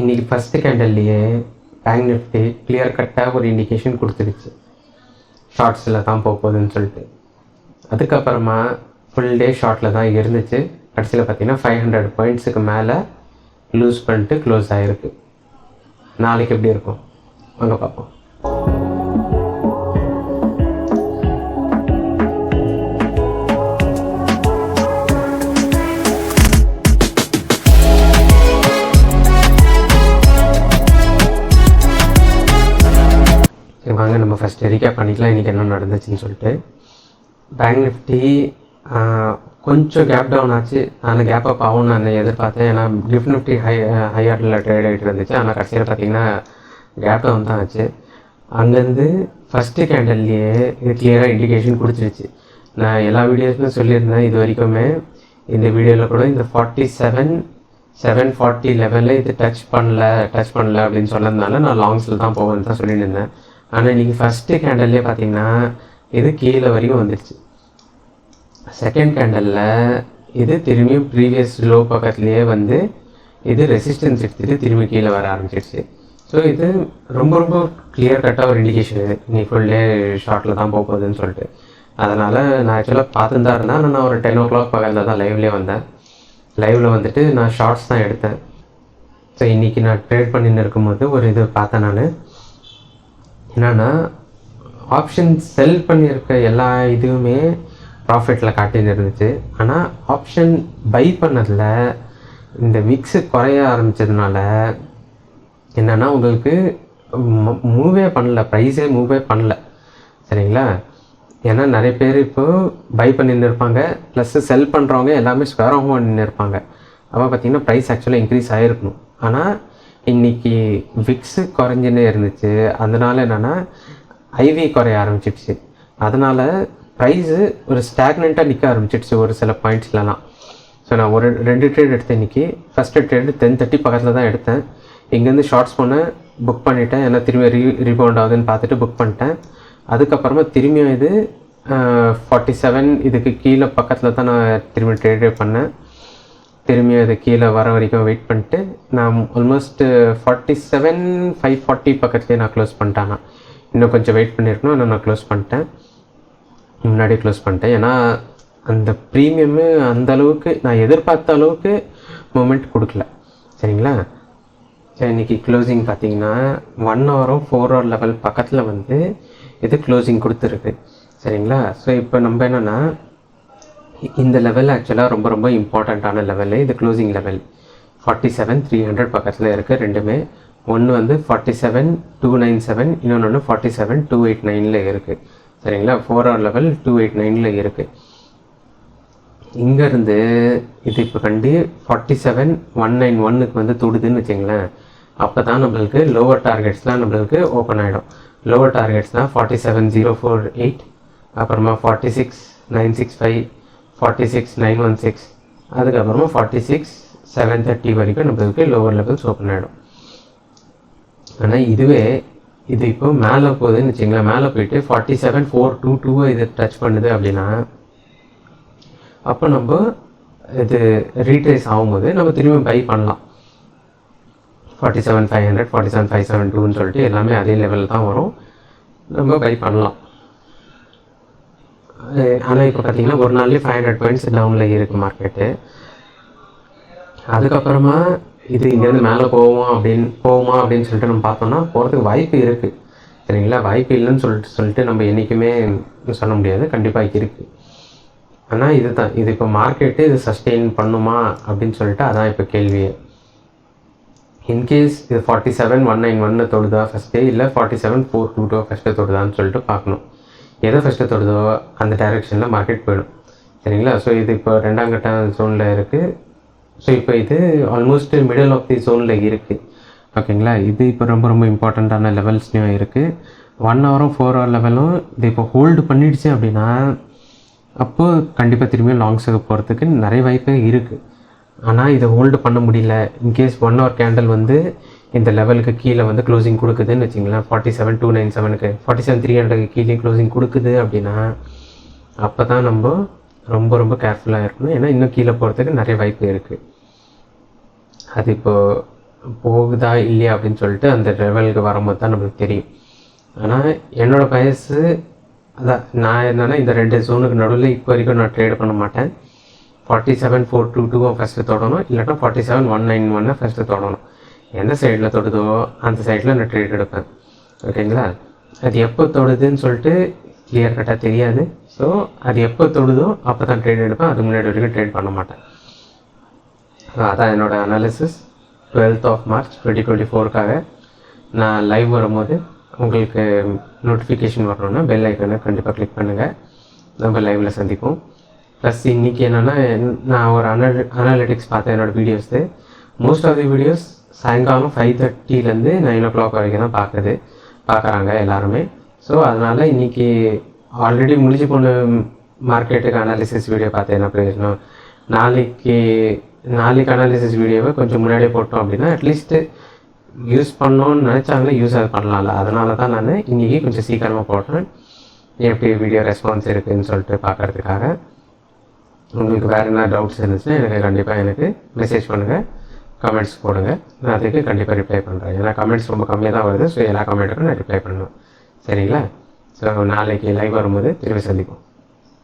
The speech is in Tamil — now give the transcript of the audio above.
இன்றைக்கி ஃபஸ்ட்டு கேண்டல்லையே பேங்க் நிஃப்டி கிளியர் கட்டாக ஒரு இண்டிகேஷன் கொடுத்துருச்சு, ஷார்ட்ஸில் தான் போகுதுன்னு சொல்லிட்டு. அதுக்கப்புறமா ஃபுல் டே ஷார்ட்டில் தான் இருந்துச்சு. கடைசியில் பார்த்திங்கன்னா 500 பாயிண்ட்ஸுக்கு மேலே லூஸ் பண்ணிட்டு க்ளோஸ் ஆகிருக்கு. நாளைக்கு எப்படி இருக்கும் வாங்க பார்ப்போம். வாங்க நம்ம ஃபஸ்ட்டு ரீகேப் பண்ணிக்கலாம் இன்றைக்கி என்ன நடந்துச்சுன்னு சொல்லிட்டு. பேங்க் நிஃப்டி கொஞ்சம் கேப் டவுன் ஆச்சு. ஆனால் கேப் அப் ஆகும்னு நான் எதிர்பார்த்தேன். ஏன்னா நிஃப்ட் நிஃப்டி ஹையார்டில் ட்ரேட் ஆகிட்டு இருந்துச்சு. ஆனால் கடைசியில் பார்த்திங்கன்னா கேப் டவுன் தான் ஆச்சு. அங்கேருந்து ஃபஸ்ட்டு கேண்டல்லையே இது கிளியராக இண்டிகேஷன் கொடுத்துருச்சு. நான் எல்லா வீடியோஸுமே சொல்லியிருந்தேன் இது வரைக்குமே. இந்த வீடியோவில் கூட இந்த 4740 லெவலில் இது டச் பண்ணல அப்படின்னு சொன்னதுனால நான் லாங்ஸில் தான் போவேன்னு தான் சொல்லிட்டு இருந்தேன். ஆனால் இன்றைக்கி ஃபஸ்ட்டு கேண்டல்லே பார்த்திங்கன்னா இது கீழே வரைக்கும் வந்துடுச்சு. செகண்ட் கேண்டலில் இது திரும்பியும் ப்ரீவியஸ் லோ பக்கத்துலேயே வந்து இது ரெசிஸ்டன்ஸ் எடுத்துகிட்டு திரும்பி கீழே வர ஆரம்பிச்சிடுச்சு. ஸோ இது ரொம்ப ரொம்ப கிளியர் கட்டாக ஒரு இண்டிகேஷன் இது இன்னைக்கு ஃபுல்லே ஷார்ட்டில் தான் போகுதுன்னு சொல்லிட்டு. அதனால் நான் ஆக்சுவலாக பார்த்துன்னு தான் இருந்தேன். ஆனால் நான் ஒரு 10 o'clock பக்கத்தில் தான் லைவ்லேயே வந்தேன். லைவில் வந்துட்டு நான் ஷார்ட்ஸ் தான் எடுத்தேன். ஸோ இன்றைக்கி நான் ட்ரேட் பண்ணின்னு இருக்கும்போது ஒரு இது பார்த்தேன். நான் என்னென்னா ஆப்ஷன் செல் பண்ணியிருக்க எல்லா இதுவுமே ப்ராஃபிட்டில் காட்டின்னு இருந்துச்சு. ஆனால் ஆப்ஷன் பை பண்ணதில் இந்த விக்ஸு குறைய ஆரம்பித்ததுனால என்னென்னா உங்களுக்கு மூவே பண்ணல, ப்ரைஸே மூவே பண்ணல. சரிங்களா? ஏன்னா நிறைய பேர் இப்போது பை பண்ணின்னு இருப்பாங்க, ப்ளஸ்ஸு செல் பண்ணுறவங்க எல்லாமே ஸ்கொயராகவும் பண்ணின்னு இருப்பாங்க. அப்போ பார்த்திங்கன்னா ப்ரைஸ் ஆக்சுவலாக இன்க்ரீஸ் ஆகிருக்கணும். ஆனால் இன்றைக்கி விக்ஸு குறைஞ்சின்னே இருந்துச்சு. அதனால் என்னென்னா ஐவி குறைய ஆரம்பிச்சிடுச்சு. அதனால் ப்ரைஸு ஒரு ஸ்டாக்னண்ட்டாக நிற்க ஆரம்பிச்சிடுச்சு ஒரு சில பாயிண்ட்ஸ்லலாம். ஸோ நான் ஒரு 2 ட்ரேட் எடுத்தேன் இன்றைக்கி. ஃபஸ்ட்டு ட்ரேடு 10:30 பக்கத்தில் தான் எடுத்தேன். இங்கேருந்து ஷார்ட்ஸ் பண்ண புக் பண்ணிவிட்டேன். ஏன்னா திரும்பி ரீபவுண்ட் ஆகுதுன்னு பார்த்துட்டு புக் பண்ணிட்டேன். அதுக்கப்புறமா திரும்பியும் இது 47 இதுக்கு கீழே பக்கத்தில் தான் நான் திரும்பி ட்ரேடே பண்ணேன். திரும்பியும் அது கீழே வர வரைக்கும் வெயிட் பண்ணிட்டு நான் ஆல்மோஸ்ட் 47,540 பக்கத்துலேயே நான் க்ளோஸ் பண்ணிட்டேன். இன்னும் கொஞ்சம் வெயிட் பண்ணியிருக்கணும். ஆனால் நான் க்ளோஸ் பண்ணிட்டேன், முன்னாடியே க்ளோஸ் பண்ணிட்டேன். ஏன்னா அந்த ப்ரீமியமு அந்தளவுக்கு நான் எதிர்பார்த்த அளவுக்கு மூமெண்ட் கொடுக்கல. சரிங்களா? சரி, இன்றைக்கி க்ளோசிங் பார்த்திங்கன்னா 1 hour 4 hour லெவல் பக்கத்தில் வந்து இது க்ளோசிங் கொடுத்துருக்கு. சரிங்களா? ஸோ இப்போ நம்ம என்னென்னா இந்த லெவல் ஆக்சுவலாக ரொம்ப ரொம்ப இம்பார்ட்டண்ட்டான லெவலு. இது க்ளோசிங் லெவல் 47,300 பக்கத்தில் இருக்குது. ரெண்டுமே ஒன்று வந்து 47,297, இன்னொன்று 47,289 இருக்குது. சரிங்களா? 4 hour லெவல் 289 இருக்குது. இங்கேருந்து இது இப்போ கண்டி 47,191 வந்து தொடுதுன்னு வச்சிங்களேன். அப்போ தான் நம்மளுக்கு லோவர் டார்கெட்ஸ்லாம் நம்மளுக்கு ஓப்பன் ஆகிடும். லோவர் டார்கெட்ஸ்னால் 47,048, அப்புறமா 46,965, 46,916, அதுக்கப்புறமா 46,730 வரைக்கும் நம்மளுக்கு லோவர் லெவல்ஸ் ஓப்பன் ஆகிடும். ஆனால் இதுவே இது இப்போ மேலே போகுதுன்னு வச்சிங்களேன். மேலே போயிட்டு 47,422 இது டச் பண்ணுது அப்படின்னா அப்போ நம்ம இது ரீட்ரேஸ் ஆகும்போது நம்ம திரும்பி பை பண்ணலாம். 47,500, 47,572ன்னு சொல்லிட்டு எல்லாமே அதே லெவலில் தான் வரும், நம்ம பை பண்ணலாம். ஆனால் இப்போ பார்த்திங்கன்னா ஒரு நாள்லேயே 500 பாயிண்ட்ஸ் டவுனில் இருக்குது மார்க்கெட்டு. அதுக்கப்புறமா இது இங்கேருந்து மேலே போகுமா அப்படின்னு சொல்லிட்டு நம்ம பார்த்தோம்னா போகிறதுக்கு வாய்ப்பு இருக்குது. சரிங்களா? வாய்ப்பு இல்லைன்னு சொல்லிட்டு நம்ம என்றைக்குமே சொல்ல முடியாது, கண்டிப்பாக இருக்குது. ஆனால் இது இப்போ மார்க்கெட்டு இது சஸ்டெயின் பண்ணுமா அப்படின்னு சொல்லிட்டு அதான் இப்போ கேள்வியே. இன்கேஸ் இது 47,191 தொடுதா ஃபஸ்ட்டு, இல்லை 47,422 ஃபஸ்ட்டு தொடுதான்னு சொல்லிட்டு பார்க்கணும். எதை ஃபஸ்ட்டு தொடுதோ அந்த டைரெக்ஷனில் மார்க்கெட் போயிடும். சரிங்களா? ஸோ இது இப்போ 2ஆம் கட்ட ஜோனில் இருக்குது. ஸோ இப்போ இது ஆல்மோஸ்ட் மிடில் ஆஃப் தி ஜோனில் இருக்குது. ஓகேங்களா? இது இப்போ ரொம்ப ரொம்ப இம்பார்ட்டண்ட்டான லெவல்ஸ்லையும் இருக்குது. 1 hour 4 hour லெவலும் இது இப்போ ஹோல்டு பண்ணிடுச்சு அப்படின்னா அப்போது கண்டிப்பாக திரும்பியும் லாங்ஸுக்கு போகிறதுக்கு நிறைய வாய்ப்பு இருக்குது. ஆனால் இதை ஹோல்டு பண்ண முடியல. இன்கேஸ் 1 hour கேண்டில் வந்து இந்த லெவலுக்கு கீழே வந்து க்ளோசிங் கொடுக்குதுன்னு வச்சிங்களேன், 47,297க்கு 47,300க்கு கீழே க்ளோசிங் கொடுக்குது அப்படின்னா அப்போ தான் நம்ம ரொம்ப ரொம்ப கேர்ஃபுல்லாக இருக்கணும். ஏன்னா இன்னும் கீழே போகிறதுக்கு நிறைய வாய்ப்பு இருக்குது. அது இப்போது போகுதா இல்லையா அப்படின்னு சொல்லிட்டு அந்த லெவலுக்கு வரும்போது தான் நம்மளுக்கு தெரியும். ஆனால் என்னோடய வயசு அதான் நான் என்னென்னா இந்த 2 ஜோனுக்கு நடுவில் இப்போ வரைக்கும் நான் ட்ரேட் பண்ண மாட்டேன். 47,422 ஃபஸ்ட்டு தொடணும், இல்லைனா 47,191 ஃபஸ்ட்டு தொடணும். எந்த சைடில் தொடுதோ அந்த சைடில் நான் ட்ரேட் எடுப்பேன். ஓகேங்களா? அது எப்போ தொடுதுன்னு சொல்லிட்டு கிளியர் கட்டாக தெரியாது. ஸோ அது எப்போ தொடுதோ அப்போ தான் ட்ரேட் எடுப்பேன். அது முன்னாடி வரைக்கும் ட்ரேட் பண்ண மாட்டேன். அதான் என்னோடய அனாலிசிஸ் 12th March 2024க்காக. நான் லைவ் வரும்போது உங்களுக்கு நோட்டிஃபிகேஷன் வரணுன்னா பெல் ஐக்கனை கண்டிப்பாக கிளிக் பண்ணுங்கள். நம்ம லைவில் சந்திப்போம். ப்ளஸ் இன்றைக்கி என்னென்னா நான் ஒரு அனாலிட்டிக்ஸ் பார்த்தேன் என்னோடய videos. Most of the videos சாயங்காலம் 5:30 9 o'clock வரைக்கும் தான் பார்க்குறாங்க எல்லாருமே. ஸோ அதனால் இன்றைக்கி ஆல்ரெடி முடிஞ்சு போன மார்க்கெட்டுக்கு அனாலிசிஸ் வீடியோ பார்த்து என்ன பிரயோஜனம்? நாளைக்கு அனாலிசிஸ் வீடியோவை கொஞ்சம் முன்னாடியே போட்டோம் அப்படின்னா அட்லீஸ்ட்டு யூஸ் பண்ணோன்னு நினச்சாங்களே யூஸ் அது பண்ணலாம்ல. அதனால தான் நான் இன்றைக்கி கொஞ்சம் சீக்கிரமாக போட்டேன், எப்படி வீடியோ ரெஸ்பான்ஸ் இருக்குதுன்னு சொல்லிட்டு பார்க்குறதுக்காக. உங்களுக்கு வேறு என்ன டவுட்ஸ் இருந்துச்சுன்னா எனக்கு மெசேஜ் பண்ணுங்கள், கமெண்ட்ஸ் போடுங்க. நான் அதுக்கு கண்டிப்பாக ரிப்ளை பண்ணுறேன். ஏன்னா கமெண்ட்ஸ் ரொம்ப கம்மியாக தான் வருது. ஸோ எல்லா கமெண்ட்டுக்கும் நான் ரிப்ளை பண்ணுவேன். சரிங்களா? ஸோ நாளைக்கு லைவ் வரும்போது திரும்பி சந்திப்போம்.